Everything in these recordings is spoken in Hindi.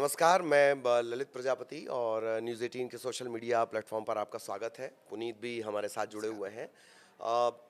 नमस्कार, मैं ललित प्रजापति और न्यूज़ 18 के सोशल मीडिया प्लेटफॉर्म पर आपका स्वागत है। पुनीत भी हमारे साथ जुड़े हुए हैं।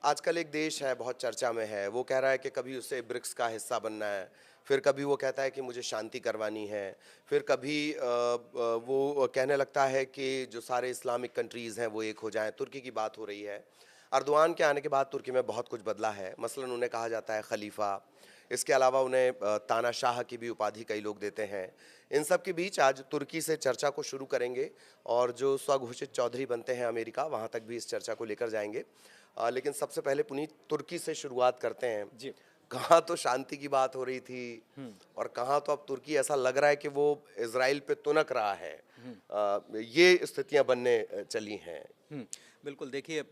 आजकल एक देश है बहुत चर्चा में है, वो कह रहा है कि कभी उसे ब्रिक्स का हिस्सा बनना है, फिर कभी वो कहता है कि मुझे शांति करवानी है, फिर कभी वो कहने लगता है कि जो सारे इस्लामिक कंट्रीज़ हैं वो एक हो जाएं। तुर्की की बात हो रही है। अर्दवान के आने के बाद तुर्की में बहुत कुछ बदला है, मसलन उन्हें कहा जाता है खलीफा। इसके अलावा उन्हें तानाशाह की भी उपाधि कई लोग देते हैं। इन सब के बीच आज तुर्की से चर्चा को शुरू करेंगे और जो स्वघोषित चौधरी बनते हैं अमेरिका, वहाँ तक भी इस चर्चा को लेकर जाएंगे। लेकिन सबसे पहले पुनीत, तुर्की से शुरुआत करते हैं। जी। कहाँ तो शांति की बात हो रही थी हुँ, और कहाँ तो अब तुर्की ऐसा लग रहा है कि वो इजराइल पे तुनक रहा है। हुँ, ये स्थितियां बनने चली हैं। हुँ। बिल्कुल देखिए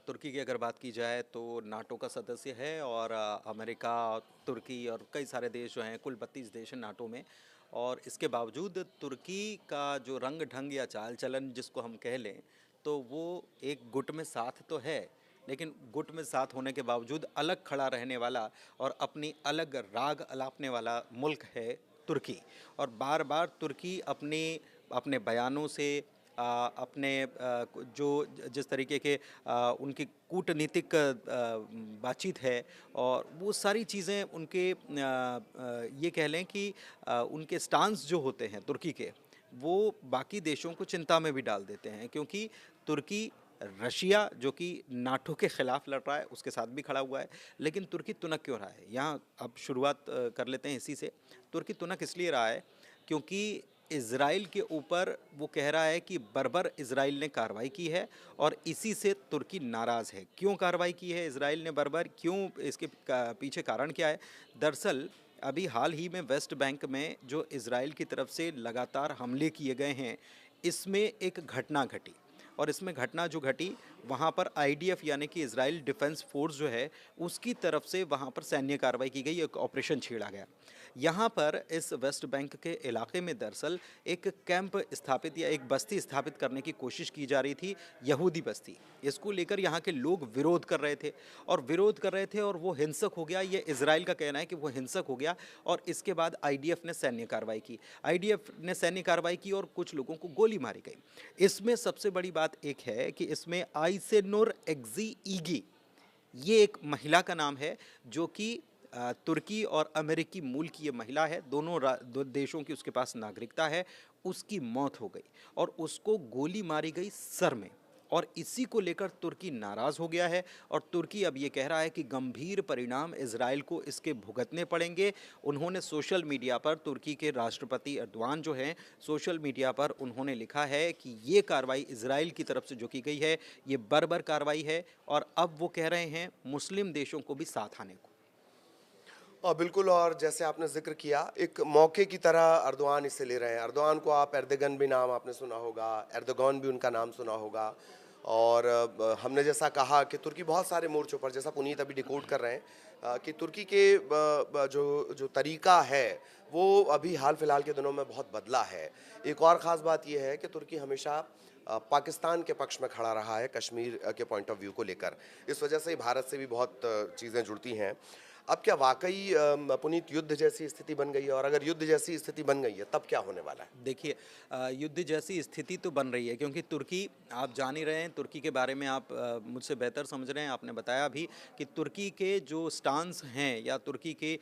तुर्की की अगर बात की जाए तो नाटो का सदस्य है और अमेरिका, तुर्की और कई सारे देश जो हैं कुल 32 देश हैं नाटो में। और इसके बावजूद तुर्की का जो रंग-ढंग या चाल-चलन जिसको हम कह लें, तो वो एक गुट में साथ तो है, लेकिन गुट में साथ होने के बावजूद अलग खड़ा रहने वाला और अपनी अलग राग अलापने वाला मुल्क है तुर्की। और बार-बार तुर्की अपने बयानों से अपने जो जिस तरीके के उनकी कूटनीतिक बातचीत है और वो सारी चीज़ें उनके ये कह लें कि उनके स्टांस जो होते हैं तुर्की के, वो बाकी देशों को चिंता में भी डाल देते हैं क्योंकि तुर्की रशिया जो कि नाटो के खिलाफ लड़ रहा है उसके साथ भी खड़ा हुआ है। लेकिन तुर्की तुनक क्यों रहा है? यहाँ अब शुरुआत कर लेते हैं इसी से। तुर्की तुनक इसलिए रहा है क्योंकि इज़राइल के ऊपर वो कह रहा है कि बर्बर इज़राइल ने कार्रवाई की है और इसी से तुर्की नाराज़ है। क्यों कार्रवाई की है इज़राइल ने बर्बर? क्यों इसके पीछे कारण क्या है? दरअसल अभी हाल ही में वेस्ट बैंक में जो इज़राइल की तरफ से लगातार हमले किए गए हैं, इसमें एक घटना घटी और इसमें घटना जो घटी वहाँ पर आईडीएफ यानी कि इज़राइल डिफेंस फोर्स जो है उसकी तरफ से वहाँ पर सैन्य कार्रवाई की गई, एक ऑपरेशन छेड़ा गया। यहाँ पर इस वेस्ट बैंक के इलाके में दरअसल एक कैंप स्थापित या एक बस्ती स्थापित करने की कोशिश की जा रही थी, यहूदी बस्ती। इसको लेकर यहाँ के लोग विरोध कर रहे थे और विरोध कर रहे थे और वो हिंसक हो गया, ये इज़राइल का कहना है कि वो हिंसक हो गया और इसके बाद आईडीएफ ने सैन्य कार्रवाई की। आईडीएफ ने सैन्य कार्रवाई की और कुछ लोगों को गोली मारी गई। इसमें सबसे बड़ी बात एक है कि इसमें आइसेनोर एक्जी ईगी, ये एक महिला का नाम है जो कि तुर्की और अमेरिकी मूल की ये महिला है, दो देशों की उसके पास नागरिकता है। उसकी मौत हो गई और उसको गोली मारी गई सर में और इसी को लेकर तुर्की नाराज़ हो गया है और तुर्की अब ये कह रहा है कि गंभीर परिणाम इजराइल को इसके भुगतने पड़ेंगे। उन्होंने सोशल मीडिया पर, तुर्की के राष्ट्रपति एर्दोआन जो हैं, सोशल मीडिया पर उन्होंने लिखा है कि ये कार्रवाई इजराइल की तरफ से जो की गई है ये बर्बर कार्रवाई है और अब वो कह रहे हैं मुस्लिम देशों को भी साथ आने को। बिल्कुल, और जैसे आपने ज़िक्र किया, एक मौके की तरह अर्दोआन इसे ले रहे हैं। अर्दोआन को आप एर्दोगन भी नाम आपने सुना होगा, एर्दोगन भी उनका नाम सुना होगा। और हमने जैसा कहा कि तुर्की बहुत सारे मोर्चों पर, जैसा पुनीत अभी डिकोड कर रहे हैं, कि तुर्की के जो जो तरीका है, वो अभी हाल-फिलहाल के दिनों में बहुत बदला है। एक और ख़ास बात ये है कि तुर्की हमेशा पाकिस्तान के पक्ष में खड़ा रहा है कश्मीर के पॉइंट ऑफ व्यू को लेकर। इस वजह से ही भारत से भी बहुत चीज़ें जुड़ती हैं। अब क्या वाक़ई पुनीत युद्ध जैसी स्थिति बन गई है? और अगर युद्ध जैसी स्थिति बन गई है, तब क्या होने वाला है? देखिए युद्ध जैसी स्थिति तो बन रही है क्योंकि तुर्की, आप जान ही रहे हैं, तुर्की के बारे में आप मुझसे बेहतर समझ रहे हैं। आपने बताया भी कि तुर्की के जो स्टांस हैं या तुर्की के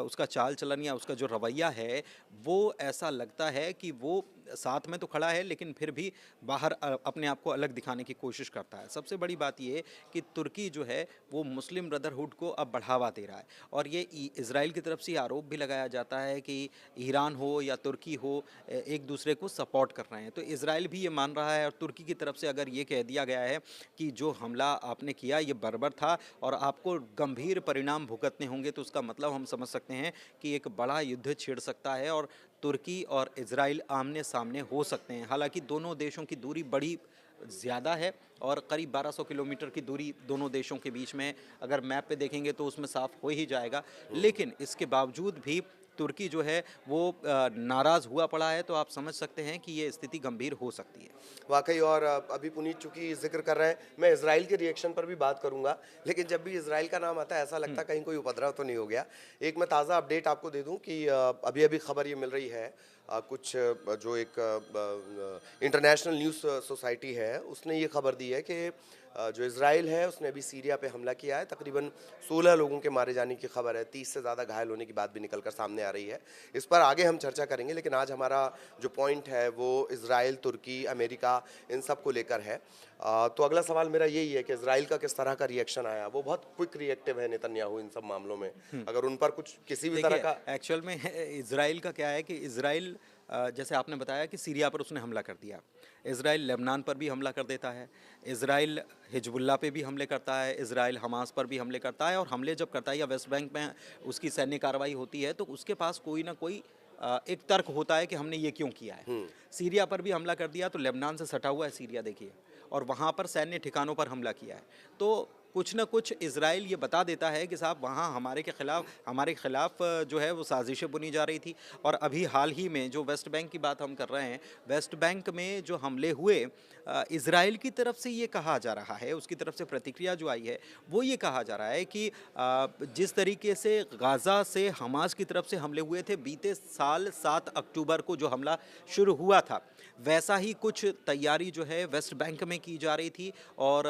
उसका चाल चलन या उसका जो रवैया है, वो ऐसा लगता है कि वो साथ में तो खड़ा है लेकिन फिर भी बाहर अपने आप को अलग दिखाने की कोशिश करता है। सबसे बड़ी बात ये कि तुर्की जो है वो मुस्लिम ब्रदरहुड को अब बढ़ावा दे रहा है और ये इज़राइल की तरफ से आरोप भी लगाया जाता है कि ईरान हो या तुर्की हो, एक दूसरे को सपोर्ट कर रहे हैं। तो इज़राइल भी ये मान रहा है और तुर्की की तरफ से अगर ये कह दिया गया है कि जो हमला आपने किया ये बर्बर था और आपको गंभीर परिणाम भुगतने होंगे, तो उसका मतलब हम समझ सकते हैं कि एक बड़ा युद्ध छिड़ सकता है और तुर्की और इज़राइल आमने-सामने हो सकते हैं। हालाँकि दोनों देशों की दूरी बड़ी ज़्यादा है और करीब 1200 किलोमीटर की दूरी दोनों देशों के बीच में है। अगर मैप पे देखेंगे तो उसमें साफ हो ही जाएगा। हुँ। लेकिन इसके बावजूद भी तुर्की जो है वो नाराज़ हुआ पड़ा है, तो आप समझ सकते हैं कि ये स्थिति गंभीर हो सकती है। वाकई। और अभी पुनीत चूंकि जिक्र कर रहे हैं, मैं इसराइल के रिएक्शन पर भी बात करूंगा, लेकिन जब भी इसराइल का नाम आता है ऐसा लगता है कहीं कोई उपद्रव तो नहीं हो गया। एक मैं ताज़ा अपडेट आपको दे दूं कि अभी अभी खबर ये मिल रही है, कुछ जो एक इंटरनेशनल न्यूज़ सोसाइटी है उसने ये खबर दी है कि जो इसराइल है उसने अभी सीरिया पे हमला किया है। तकरीबन 16 लोगों के मारे जाने की खबर है, 30 से ज़्यादा घायल होने की बात भी निकल कर सामने आ रही है। इस पर आगे हम चर्चा करेंगे, लेकिन आज हमारा जो पॉइंट है वो इसराइल, तुर्की, अमेरिका इन सब को लेकर है। तो अगला सवाल मेरा यही है कि इसराइल का किस तरह का रिएक्शन आया। वो बहुत क्विक रिएक्टिव है नेतन्याहू इन सब मामलों में, अगर उन पर कुछ किसी भी तरह देखिए, का। एक्चुअल में इज़राइल का क्या है कि इज़राइल जैसे आपने बताया कि सीरिया पर उसने हमला कर दिया। इज़राइल लेबनान पर भी हमला कर देता है। इज़राइल हिजबुल्लाह पे भी हमले करता है। इज़राइल हमास पर भी हमले करता है, और हमले जब करता है या वेस्ट बैंक में उसकी सैन्य कार्रवाई होती है तो उसके पास कोई ना कोई एक तर्क होता है कि हमने ये क्यों किया है। सीरिया पर भी हमला कर दिया, तो लेबनान से सटा हुआ है सीरिया देखिए, और वहाँ पर सैन्य ठिकानों पर हमला किया है। तो कुछ न कुछ इज़राइल ये बता देता है कि साहब वहाँ हमारे खिलाफ जो है वो साजिशें बुनी जा रही थी। और अभी हाल ही में जो वेस्ट बैंक की बात हम कर रहे हैं, वेस्ट बैंक में जो हमले हुए, इज़राइल की तरफ से ये कहा जा रहा है, उसकी तरफ से प्रतिक्रिया जो आई है वो ये कहा जा रहा है कि जिस तरीके से गाज़ा से हमास की तरफ से हमले हुए थे बीते साल 7 अक्टूबर को जो हमला शुरू हुआ था, वैसा ही कुछ तैयारी जो है वेस्ट बैंक में की जा रही थी। और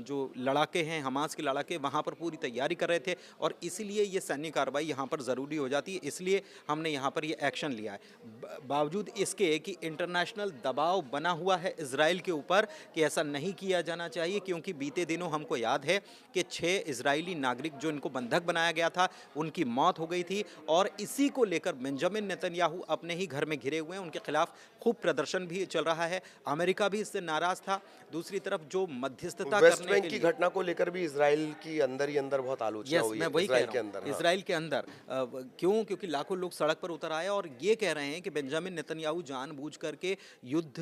जो लड़ाके हैं, हमास के लड़ाके वहाँ पर पूरी तैयारी कर रहे थे, और इसीलिए ये सैन्य कार्रवाई यहाँ पर ज़रूरी हो जाती है, इसलिए हमने यहाँ पर ये एक्शन लिया है। बावजूद इसके कि इंटरनेशनल दबाव बना हुआ है इजराइल के ऊपर कि ऐसा नहीं किया जाना चाहिए, क्योंकि बीते दिनों हमको याद है कि 6 इजरायली नागरिक जो इनको बंधक बनाया गया था उनकी मौत हो गई थी, और इसी को लेकर बेंजामिन नेतन्याहू अपने ही घर में घिरे हुए हैं। उनके खिलाफ खूब प्रदर्शन भी चल रहा है। अमेरिका भी इससे नाराज था। दूसरी तरफ जो मध्यस्थता वेस्ट करने बैंक के की लिए, घटना को लेकर भी इसराइल की अंदर ही अंदर बहुत आलोचना यस, हुई मैं है, वही कह इसराइल रहा के हूँ, अंदर। हाँ। इसराइल के अंदर क्यों? क्योंकि लाखों लोग सड़क पर उतर आए और ये कह रहे हैं कि बेंजामिन नेतन्याहू जानबूझ करके युद्ध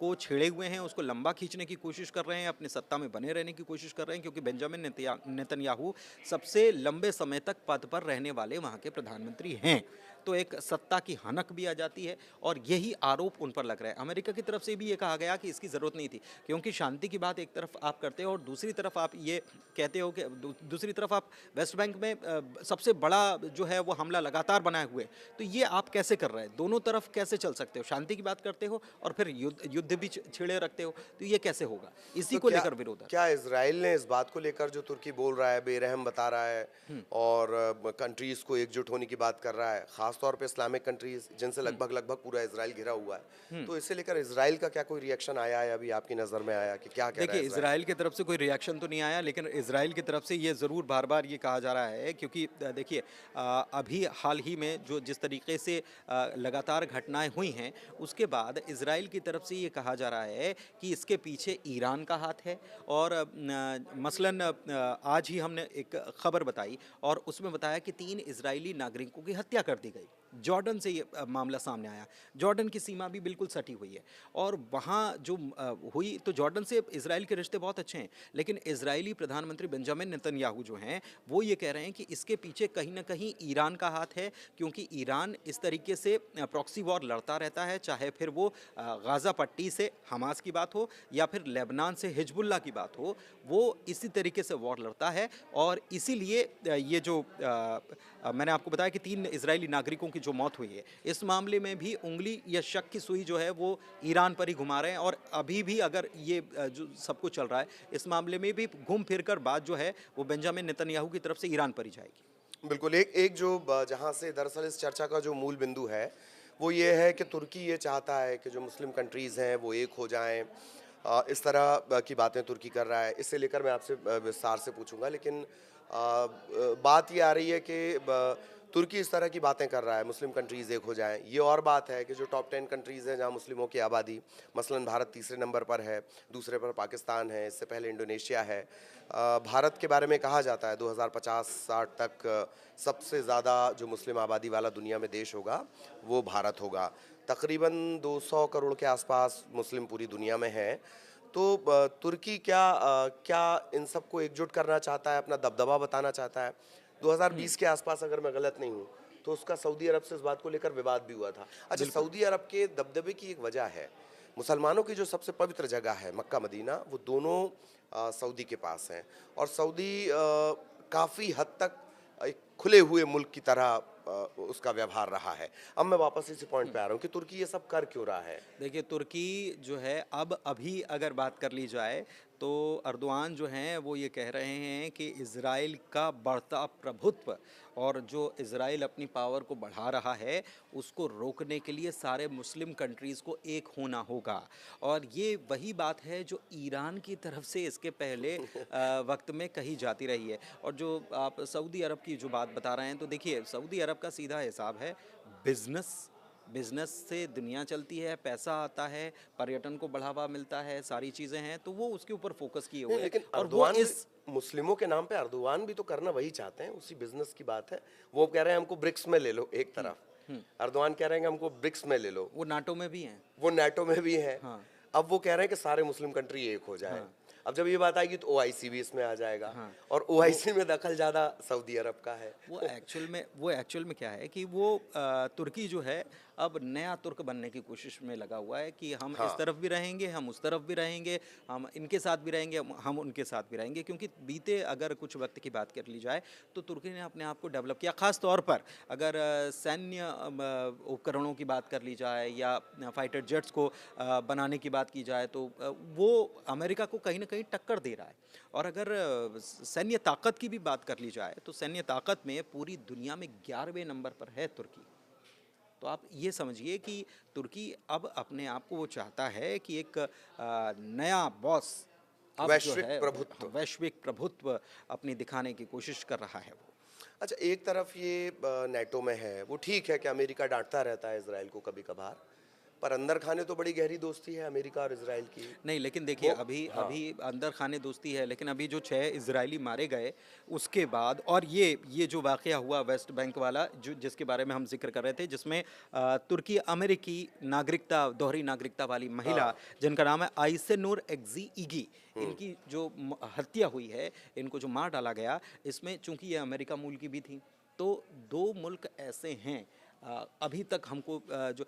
को छेड़े हुए हैं, उसको लंबा खींचने की कोशिश कर रहे हैं, अपनी सत्ता में बने रहने की कोशिश कर रहे हैं, क्योंकि बेंजामिन नेतन्याहू सबसे लंबे समय तक पद पर रहने वाले वहाँ के प्रधानमंत्री हैं। तो एक सत्ता की हनक भी आ जाती है, और यही आरोप उन पर लग रहा है। अमेरिका की तरफ से भी ये कहा गया कि इसकी ज़रूरत नहीं थी, क्योंकि शांति की बात एक तरफ आप करते हो और दूसरी तरफ आप ये कहते हो कि दूसरी तरफ आप वेस्ट बैंक में सबसे बड़ा जो है वो हमला लगातार बनाए हुए, तो ये आप कैसे कर रहे हैं? दोनों तरफ कैसे चल सकते हो? शांति की बात करते हो और फिर युद्ध भी छेड़े रखते हो, तो ये कैसे होगा? इसी तो को क्या लेकर विरोध है। क्या इसराइल ने इस बात को लेकर, जो तुर्की बोल रहा है, बेरहम बता रहा है और कंट्रीज को एकजुट होने की बात कर रहा है, खास तौर पे इस्लामिक कंट्रीज जिनसे लगभग लगभग पूरा इसराइल घिरा हुआ है, तो इसे लेकर इसराइल का क्या कोई रिएक्शन आया है अभी आपकी नज़र में आया कि क्या कह रहा देखिए, है इसराइल? इज़राइल की तरफ से कोई रिएक्शन तो नहीं आया, लेकिन इज़राइल की तरफ से ये ज़रूर बार-बार ये कहा जा रहा है, क्योंकि देखिए, अभी हाल ही में जो जिस तरीके से लगातार घटनाएँ हुई हैं, उसके बाद इज़राइल की तरफ से ये कहा जा रहा है कि इसके पीछे ईरान का हाथ है। और मसलन आज ही हमने एक खबर बताई और उसमें बताया कि 3 इज़राइली नागरिकों की हत्या कर दी गई। जॉर्डन से ये मामला सामने आया। जॉर्डन की सीमा भी बिल्कुल सटी हुई है, और वहाँ जो हुई, तो जॉर्डन से इज़राइल के रिश्ते बहुत अच्छे हैं, लेकिन इज़राइली प्रधानमंत्री बेंजामिन नेतन्याहू जो हैं वो ये कह रहे हैं कि इसके पीछे कहीं ना कहीं ईरान का हाथ है, क्योंकि ईरान इस तरीके से प्रॉक्सी वॉर लड़ता रहता है, चाहे फिर वो गाज़ा पट्टी से हमास की बात हो या फिर लेबनान से हिजबुल्लाह की बात हो, वो इसी तरीके से वॉर लड़ता है। और इसीलिए ये जो मैंने आपको बताया कि 3 इज़राइली नागरिकों की जो मौत हुई है, इस मामले में भी उंगली या शक की सुई जो है वो ईरान पर ही घुमा रहे हैं। और अभी भी अगर ये जो सब कुछ चल रहा है, इस मामले में भी घूम फिर कर बात जो है वो बेंजामिन नेतन्याहू की तरफ से ईरान पर ही जाएगी। बिल्कुल। एक एक जो जहाँ से दरअसल इस चर्चा का जो मूल बिंदु है वो ये है कि तुर्की ये चाहता है कि जो मुस्लिम कंट्रीज़ हैं वो एक हो जाएं। इस तरह की बातें तुर्की कर रहा है। इससे लेकर मैं आपसे विस्तार से पूछूंगा, लेकिन बात ये आ रही है कि तुर्की इस तरह की बातें कर रहा है, मुस्लिम कंट्रीज़ एक हो जाएं। ये और बात है कि जो टॉप 10 कंट्रीज़ हैं जहाँ मुस्लिमों की आबादी, मसलन भारत तीसरे नंबर पर है, दूसरे पर पाकिस्तान है, इससे पहले इंडोनेशिया है। भारत के बारे में कहा जाता है 2050-60 तक सबसे ज़्यादा जो मुस्लिम आबादी वाला दुनिया में देश होगा वो भारत होगा। तकरीबन 200 करोड़ के आसपास मुस्लिम पूरी दुनिया में हैं। तो तुर्की क्या इन सबको एकजुट करना चाहता है, अपना दबदबा बताना चाहता है? 2020 के आसपास, अगर मैं गलत नहीं हूँ, तो उसका सऊदी अरब से इस बात को लेकर विवाद भी हुआ था। अच्छा, सऊदी अरब के दबदबे की एक वजह है, मुसलमानों की जो सबसे पवित्र जगह है मक्का मदीना, वो दोनों सऊदी के पास हैं, और सऊदी काफ़ी हद तक एक खुले हुए मुल्क की तरह उसका व्यवहार रहा है। अब मैं वापस इसी पॉइंट पे आ रहा हूँ कि तुर्की ये सब कर क्यों रहा है? देखिए, तुर्की जो है, अब अभी अगर बात कर ली जाए तो अर्दोआन जो हैं वो ये कह रहे हैं कि इज़राइल का बढ़ता प्रभुत्व और जो इज़राइल अपनी पावर को बढ़ा रहा है उसको रोकने के लिए सारे मुस्लिम कंट्रीज़ को एक होना होगा। और ये वही बात है जो ईरान की तरफ से इसके पहले वक्त में कही जाती रही है। और जो आप सऊदी अरब की जो बात बता रहे हैं, तो देखिए, सऊदी अरब का सीधा हिसाब है बिज़नेस। बिजनेस से दुनिया चलती है, पैसा आता है, पर्यटन को बढ़ावा मिलता है, सारी चीज़ें हैं, तो वो उसके ऊपर फोकस किए नहीं, हुए हैं। लेकिन और वो अर्दोआन इस मुस्लिमों के नाम पे अर्दोआन भी तो करना वही चाहते हैं, उसी बिजनेस की बात है। वो कह रहे हैं हमको ब्रिक्स में ले लो एक तरफ, अर्दोआन कह रहे हैं कि हमको ब्रिक्स में ले लो, वो नाटो में भी हैं। वो नाटो में भी हैं। हाँ। अब वो कह रहे हैं कि सारे मुस्लिम कंट्री एक हो जाए। अब जब ये बात आएगी तो ओआईसी भी इसमें आ जाएगा, और ओआईसी में दखल ज़्यादा सऊदी अरब का है। वो एक्चुअल में क्या है कि वो तुर्की जो है अब नया तुर्क बनने की कोशिश में लगा हुआ है कि हम इस तरफ भी रहेंगे, हम उस तरफ भी रहेंगे, हम इनके साथ भी रहेंगे, हम उनके साथ भी रहेंगे। क्योंकि बीते अगर कुछ वक्त की बात कर ली जाए तो तुर्की ने अपने आप को डेवलप किया, ख़ास तौर पर अगर सैन्य उपकरणों की बात कर ली जाए या फाइटर जेट्स को बनाने की बात की जाए, तो वो अमेरिका को कहीं ना कहीं टक्कर दे रहा है। और अगर सैन्य ताकत की भी बात कर ली जाए तो सैन्य ताकत में पूरी दुनिया में 11वें नंबर पर है तुर्की। तो आप ये समझिए कि तुर्की अब अपने आप को वो चाहता है कि एक नया बॉस अब जो वैश्विक है प्रभुत्व। वैश्विक प्रभुत्व अपनी दिखाने की कोशिश कर रहा है वो। अच्छा, एक तरफ ये नेटो में है, वो ठीक है कि अमेरिका डांटता रहता है इसराइल को कभी कभार, पर अंदर खाने तो बड़ी गहरी दोस्ती है अमेरिका और इसराइल की। नहीं, लेकिन देखिए, वो अभी हाँ, अभी अंदर खाने दोस्ती है, लेकिन अभी जो 6 इजरायली मारे गए उसके बाद, और ये जो वाक़या हुआ वेस्ट बैंक वाला, जो जिसके बारे में हम जिक्र कर रहे थे, जिसमें तुर्की अमेरिकी नागरिकता, दोहरी नागरिकता वाली महिला जिनका नाम है आइसेनूर एक्जी इगी, इनकी जो हत्या हुई है, इनको जो मार डाला गया, इसमें चूंकि ये अमेरिका मूल की भी थी, तो दो मुल्क ऐसे हैं अभी तक हमको जो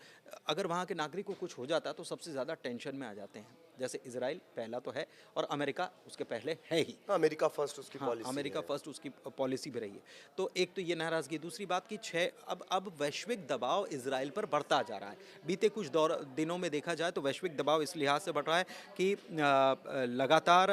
अगर वहाँ के नागरिक को कुछ हो जाता तो सबसे ज़्यादा टेंशन में आ जाते हैं। जैसे इजराइल पहला तो है और अमेरिका उसके पहले है ही। अमेरिका फर्स्ट उसकी हाँ, पॉलिसी अमेरिका है। फर्स्ट उसकी पॉलिसी भी रही है। तो एक तो ये नाराज़गी, दूसरी बात कि अब वैश्विक दबाव इजराइल पर बढ़ता जा रहा है। बीते कुछ दिनों में देखा जाए तो वैश्विक दबाव इस लिहाज से बढ़ रहा है कि लगातार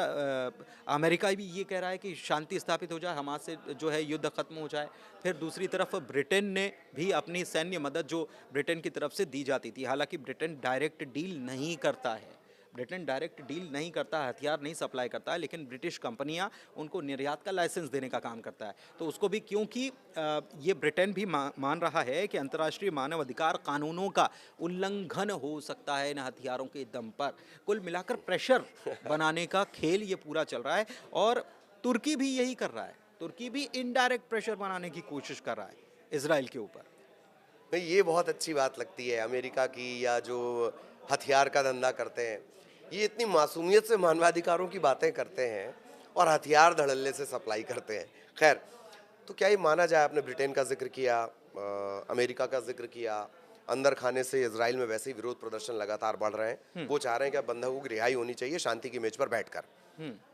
अमेरिका भी ये कह रहा है कि शांति स्थापित हो जाए, हमास से जो है युद्ध खत्म हो जाए। फिर दूसरी तरफ ब्रिटेन ने भी अपनी सैन्य मदद जो ब्रिटेन की तरफ से दी जाती थी, हालांकि ब्रिटेन डायरेक्ट डील नहीं करता है, ब्रिटेन डायरेक्ट डील नहीं करता, हथियार नहीं सप्लाई करता है, लेकिन ब्रिटिश कंपनियां उनको निर्यात का लाइसेंस देने का काम करता है। तो उसको भी, क्योंकि ये ब्रिटेन भी मान रहा है कि अंतर्राष्ट्रीय मानव अधिकार कानूनों का उल्लंघन हो सकता है इन हथियारों के दम पर। कुल मिलाकर प्रेशर बनाने का खेल ये पूरा चल रहा है, और तुर्की भी यही कर रहा है। तुर्की भी इनडायरेक्ट प्रेशर बनाने की कोशिश कर रहा है इसराइल के ऊपर। नहीं, ये बहुत अच्छी बात लगती है अमेरिका की, या जो हथियार का धंधा करते हैं, ये इतनी मासूमियत से मानवाधिकारों की बातें करते हैं और हथियार धड़ल्ले से सप्लाई करते हैं। खैर, तो क्या ये माना जाए, आपने ब्रिटेन का जिक्र किया, अमेरिका का जिक्र किया, अंदर खाने से इजराइल में वैसे ही विरोध प्रदर्शन लगातार बढ़ रहे हैं, वो चाह रहे हैं कि अब बंधकों की रिहाई होनी चाहिए शांति की मेज पर बैठकर।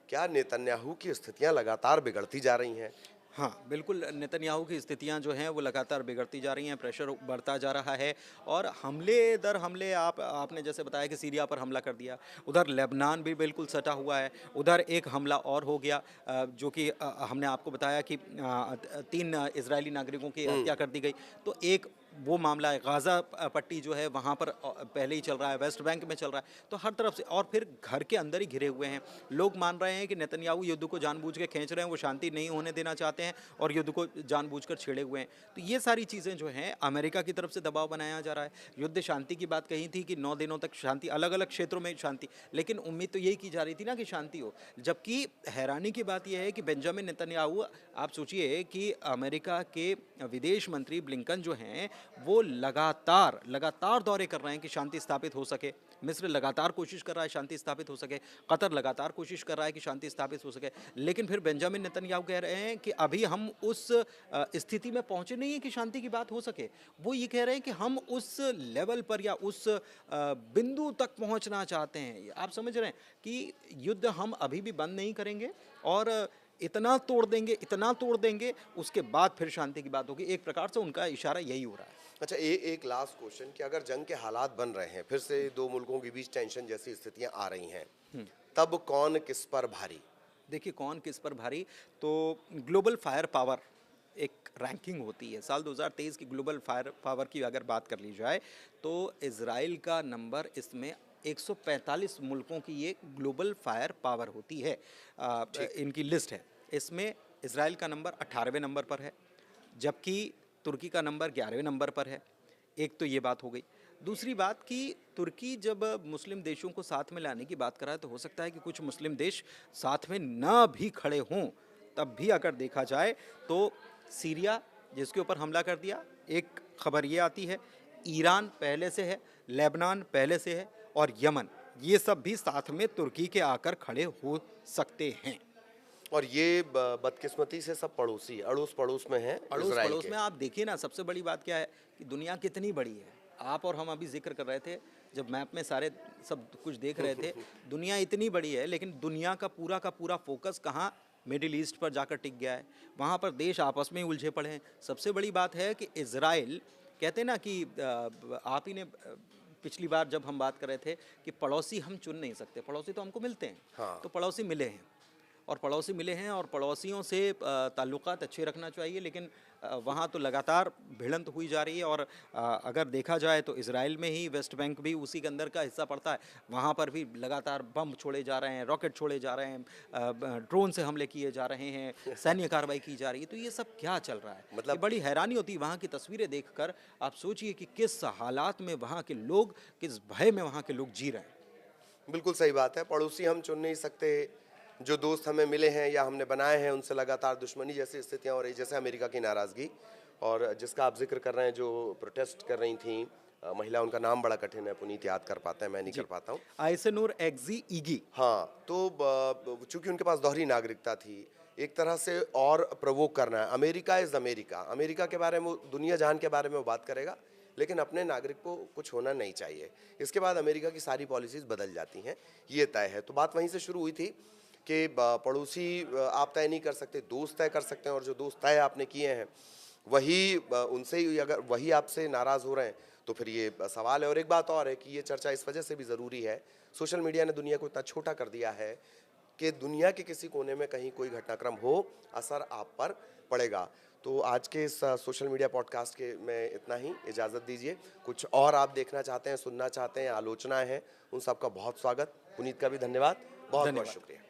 क्या नेतन्याहू की स्थितियां लगातार बिगड़ती जा रही हैं? हाँ, बिल्कुल, नेतन्याहू की स्थितियां जो हैं वो लगातार बिगड़ती जा रही हैं, प्रेशर बढ़ता जा रहा है, और हमले दर हमले, आपने जैसे बताया कि सीरिया पर हमला कर दिया, उधर लेबनान भी बिल्कुल सटा हुआ है, उधर एक हमला और हो गया, जो कि हमने आपको बताया कि 3 इजरायली नागरिकों की हत्या कर दी गई। तो एक वो मामला है, गाज़ा पट्टी जो है वहाँ पर पहले ही चल रहा है, वेस्ट बैंक में चल रहा है, तो हर तरफ से, और फिर घर के अंदर ही घिरे हुए हैं। लोग मान रहे हैं कि नेतन्याहू युद्ध को जानबूझ के खींच रहे हैं, वो शांति नहीं होने देना चाहते हैं और युद्ध को जानबूझकर छेड़े हुए हैं। तो ये सारी चीज़ें जो हैं, अमेरिका की तरफ से दबाव बनाया जा रहा है। युद्ध शांति की बात कही थी कि 9 दिनों तक शांति, अलग अलग क्षेत्रों में शांति, लेकिन उम्मीद तो यही की जा रही थी ना कि शांति हो। जबकि हैरानी की बात यह है कि बेंजामिन नेतन्याहू, आप सोचिए कि अमेरिका के विदेश मंत्री ब्लिंकन जो हैं, वो लगातार लगातार दौरे कर रहे हैं कि शांति स्थापित हो सके। मिस्र लगातार कोशिश कर रहा है शांति स्थापित हो सके, कतर लगातार कोशिश कर रहा है कि शांति स्थापित हो सके, लेकिन फिर बेंजामिन नेतन्याहू कह रहे हैं कि अभी हम उस स्थिति में पहुंचे नहीं है कि शांति की बात हो सके। वो ये कह रहे हैं कि हम उस लेवल पर या उस बिंदु तक पहुंचना चाहते हैं। आप समझ रहे हैं कि युद्ध हम अभी भी बंद नहीं करेंगे और इतना तोड़ देंगे, उसके बाद फिर शांति की बात होगी। एक प्रकार से उनका इशारा यही हो रहा है। अच्छा, एक लास्ट क्वेश्चन कि अगर जंग के हालात बन रहे हैं, फिर से दो मुल्कों के बीच टेंशन जैसी स्थितियां आ रही हैं, तब कौन किस पर भारी? देखिए कौन किस पर भारी, तो ग्लोबल फायर पावर एक रैंकिंग होती है। साल 2023 की ग्लोबल फायर पावर की अगर बात कर ली जाए तो इजराइल का नंबर इसमें 145 मुल्कों की ये ग्लोबल फायर पावर होती है। इनकी लिस्ट है, इसमें इजराइल का नंबर 18वें नंबर पर है, जबकि तुर्की का नंबर 11वें नंबर पर है। एक तो ये बात हो गई। दूसरी बात कि तुर्की जब मुस्लिम देशों को साथ में लाने की बात कर रहा है तो हो सकता है कि कुछ मुस्लिम देश साथ में ना भी खड़े हों। तब भी अगर देखा जाए तो सीरिया जिसके ऊपर हमला कर दिया, एक खबर ये आती है, ईरान पहले से है, लेबनान पहले से है और यमन, ये सब भी साथ में तुर्की के आकर खड़े हो सकते हैं। और ये बदकिस्मती से सब पड़ोसी अड़ोस पड़ोस में हैं अड़ोस इजराइल पड़ोस के। में आप देखिए ना, सबसे बड़ी बात क्या है कि दुनिया कितनी बड़ी है। आप और हम अभी जिक्र कर रहे थे, जब मैप में सारे सब कुछ देख रहे थे, दुनिया इतनी बड़ी है, लेकिन दुनिया का पूरा फोकस कहाँ, मिडिल ईस्ट पर जाकर टिक गया है। वहाँ पर देश आपस में ही उलझे पड़े हैं। सबसे बड़ी बात है कि इजराइल, कहते हैं ना कि आप ही ने पिछली बार जब हम बात कर रहे थे कि पड़ोसी हम चुन नहीं सकते, पड़ोसी तो हमको मिलते हैं। हाँ। तो पड़ोसी मिले हैं और पड़ोसियों से ताल्लुकात अच्छे रखना चाहिए, लेकिन वहाँ तो लगातार भिड़ंत हुई जा रही है। और अगर देखा जाए तो इजराइल में ही वेस्ट बैंक भी उसी के अंदर का हिस्सा पड़ता है, वहाँ पर भी लगातार बम छोड़े जा रहे हैं, रॉकेट छोड़े जा रहे हैं, ड्रोन से हमले किए जा रहे हैं, सैन्य कार्रवाई की जा रही है। तो ये सब क्या चल रहा है, मतलब ये बड़ी हैरानी होती है वहाँ की तस्वीरें देखकर। आप सोचिए कि किस हालात में वहाँ के लोग, किस भय में वहाँ के लोग जी रहे हैं। बिल्कुल सही बात है, पड़ोसी हम चुन नहीं सकते, जो दोस्त हमें मिले हैं या हमने बनाए हैं उनसे लगातार दुश्मनी जैसी स्थितियां हो रही, जैसे अमेरिका की नाराज़गी और जिसका आप जिक्र कर रहे हैं, जो प्रोटेस्ट कर रही थी महिला, उनका नाम बड़ा कठिन है, पुनीत याद कर पाते हैं, मैं नहीं कर पाता हूँ। आइसेनूर एग्जी ईगी। हाँ, तो चूंकि उनके पास दोहरी नागरिकता थी, एक तरह से और प्रवोक करना है। अमेरिका इज़ अमेरिका, अमेरिका के बारे में, दुनिया जहान के बारे में वो बात करेगा, लेकिन अपने नागरिक को कुछ होना नहीं चाहिए। इसके बाद अमेरिका की सारी पॉलिसीज़ बदल जाती हैं, ये तय है। तो बात वहीं से शुरू हुई थी कि पड़ोसी आप तय नहीं कर सकते, दोस्त तय कर सकते हैं, और जो दोस्त तय आपने किए हैं वही उनसे ही अगर वही आपसे नाराज़ हो रहे हैं तो फिर ये सवाल है। और एक बात और है कि ये चर्चा इस वजह से भी ज़रूरी है, सोशल मीडिया ने दुनिया को इतना छोटा कर दिया है कि दुनिया के किसी कोने में कहीं कोई घटनाक्रम हो, असर आप पर पड़ेगा। तो आज के इस सोशल मीडिया पॉडकास्ट के में इतना ही, इजाज़त दीजिए। कुछ और आप देखना चाहते हैं, सुनना चाहते हैं, आलोचनाएं हैं, उन सबका बहुत स्वागत। पुनीत का भी धन्यवाद, बहुत बहुत शुक्रिया।